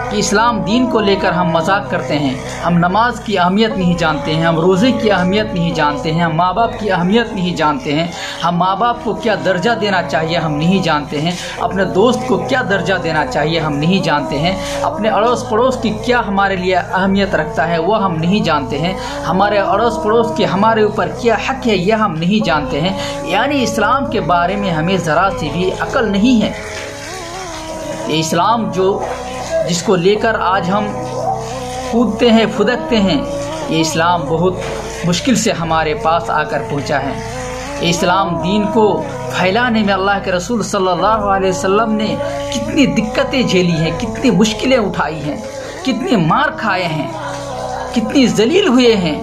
कि इस्लाम दीन को लेकर हम मजाक करते हैं, हम नमाज की अहमियत नहीं जानते हैं, हम रोज़े की अहमियत नहीं जानते हैं, हम माँ बाप की अहमियत नहीं जानते हैं, हम माँ बाप को क्या दर्जा देना चाहिए हम नहीं जानते हैं, अपने दोस्त को क्या दर्जा देना चाहिए हम नहीं जानते हैं, अपने अड़ोस पड़ोस की क्या हमारे लिए अहमियत रखता है वो हम नहीं जानते हैं, हमारे अड़ोस पड़ोस के हमारे ऊपर क्या हक़ है यह हम नहीं जानते हैं। यानी इस्लाम के बारे में हमें ज़रा सी भी अकल नहीं है। ये इस्लाम जिसको लेकर आज हम कूदते हैं फुदकते हैं, ये इस्लाम बहुत मुश्किल से हमारे पास आकर पहुंचा है। ये इस्लाम दीन को फैलाने में अल्लाह के रसूल सल्लल्लाहु अलैहि वसल्लम ने कितनी दिक्कतें झेली हैं, कितनी मुश्किलें उठाई हैं, कितने मार खाए हैं, कितनी जलील हुए हैं,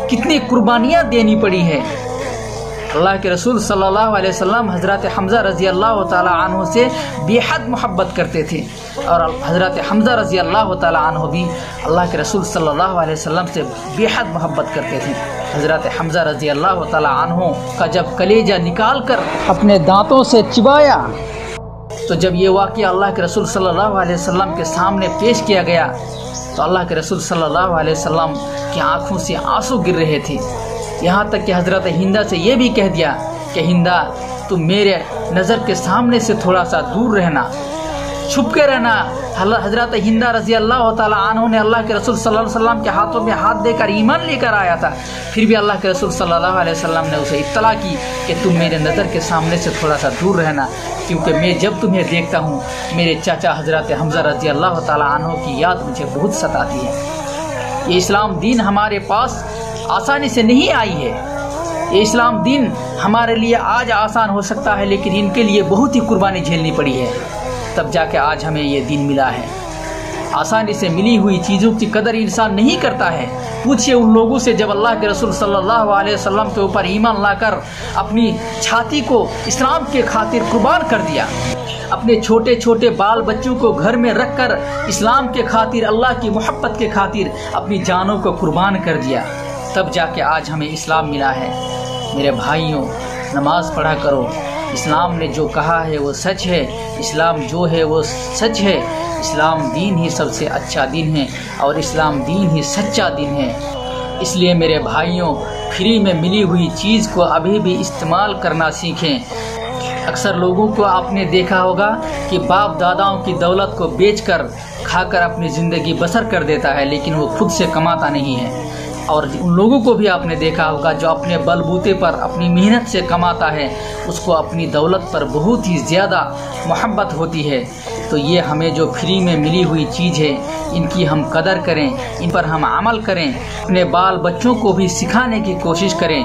कितनी कुर्बानियाँ देनी पड़ी है। अल्लाह के रसूल सल्लल्लाहु अलैहि वसल्लम हज़रत हमज़ा रज़ी अल्लाह ताला अन्हु से बेहद मोहब्बत करते थे और हज़रत हमज़ा रज़ी अल्लाह ताला अन्हु भी अल्लाह के रसूल सल्लल्लाहु अलैहि वसल्लम से बेहद मोहब्बत करते थे। हज़रत हमज़ा रज़ी अल्लाह ताला अन्हु का जब कलेजा निकाल कर अपने दांतों से चिबाया तो जब ये वाक़या अल्लाह के रसूल सल्लल्लाहु अलैहि वसल्लम के सामने पेश किया गया तो अल्लाह के रसूल सल्लल्लाहु अलैहि वसल्लम की आँखों से आंसू गिर रहे थे। यहाँ तक कि हज़रत हिंदा से ये भी कह दिया कि हिंदा तुम मेरे नज़र के सामने से थोड़ा सा दूर रहना, छुप के रहना। हज़रत हिंदा रज़ी अल्लाह ताला अन्हु ने अल्लाह के रसूल सल्लल्लाहु अलैहि वसल्लम के हाथों में हाथ देकर ईमान लेकर आया था, फिर भी अल्लाह के रसूल सल्लल्लाहु अलैहि वसल्लम ने उसे इत्तला की कि तुम मेरे नज़र के सामने से थोड़ा सा दूर रहना, क्योंकि मैं जब तुम्हें देखता हूँ मेरे चाचा हज़रत हमज़ा रज़ी अल्लाह ताला अन्हु की याद मुझे बहुत सताती है। ये इस्लाम दीन हमारे पास आसानी से नहीं आई है। ये इस्लाम दीन हमारे लिए आज आसान हो सकता है, लेकिन इनके लिए बहुत ही कुर्बानी झेलनी पड़ी है, तब जाके आज हमें ये दीन मिला है। आसानी से मिली हुई चीज़ों की कदर इंसान नहीं करता है। पूछिए उन लोगों से जब अल्लाह के रसूल सल्लल्लाहु अलैहि वसल्लम के ऊपर ईमान लाकर अपनी छाती को इस्लाम के खातिर कुर्बान कर दिया, अपने छोटे छोटे बाल बच्चों को घर में रखकर इस्लाम के खातिर अल्लाह की मोहब्बत के खातिर अपनी जानों को कुर्बान कर दिया, तब जाके आज हमें इस्लाम मिला है। मेरे भाइयों, नमाज पढ़ा करो। इस्लाम ने जो कहा है वो सच है, इस्लाम जो है वो सच है। इस्लाम दीन ही सबसे अच्छा दीन है और इस्लाम दीन ही सच्चा दीन है। इसलिए मेरे भाइयों, फ्री में मिली हुई चीज़ को अभी भी इस्तेमाल करना सीखें। अक्सर लोगों को आपने देखा होगा कि बाप दादाओं की दौलत को बेचकर खाकर अपनी ज़िंदगी बसर कर देता है, लेकिन वो खुद से कमाता नहीं है। और उन लोगों को भी आपने देखा होगा जो अपने बलबूते पर अपनी मेहनत से कमाता है, उसको अपनी दौलत पर बहुत ही ज़्यादा मोहब्बत होती है। तो ये हमें जो फ्री में मिली हुई चीज़ है, इनकी हम कदर करें, इन पर हम अमल करें, अपने बाल बच्चों को भी सिखाने की कोशिश करें।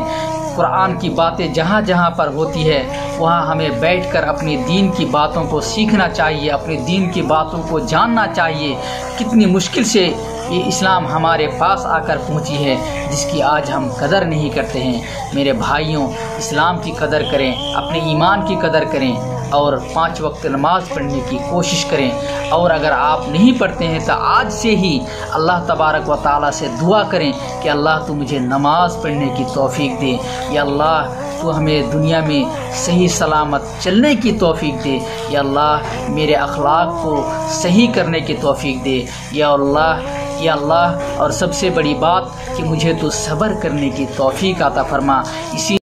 कुरान की बातें जहाँ जहाँ पर होती है वहाँ हमें बैठकर अपनी दीन की बातों को सीखना चाहिए, अपनी दीन की बातों को जानना चाहिए। कितनी मुश्किल से ये इस्लाम हमारे पास आकर पहुँची है, जिसकी आज हम कदर नहीं करते हैं। मेरे भाइयों, इस्लाम की कदर करें, अपने ईमान की कदर करें और 5 वक्त नमाज पढ़ने की कोशिश करें। और अगर आप नहीं पढ़ते हैं तो आज से ही अल्लाह तबारक व ताला से दुआ करें कि अल्लाह तू मुझे नमाज पढ़ने की तौफीक दे, या अल्लाह तू हमें दुनिया में सही सलामत चलने की तौफीक दे, या अल्लाह मेरे अखलाक को सही करने की तौफीक दे, या अल्लाह और सबसे बड़ी बात कि मुझे तो सब्र करने की तौफीक अता फरमा। इसी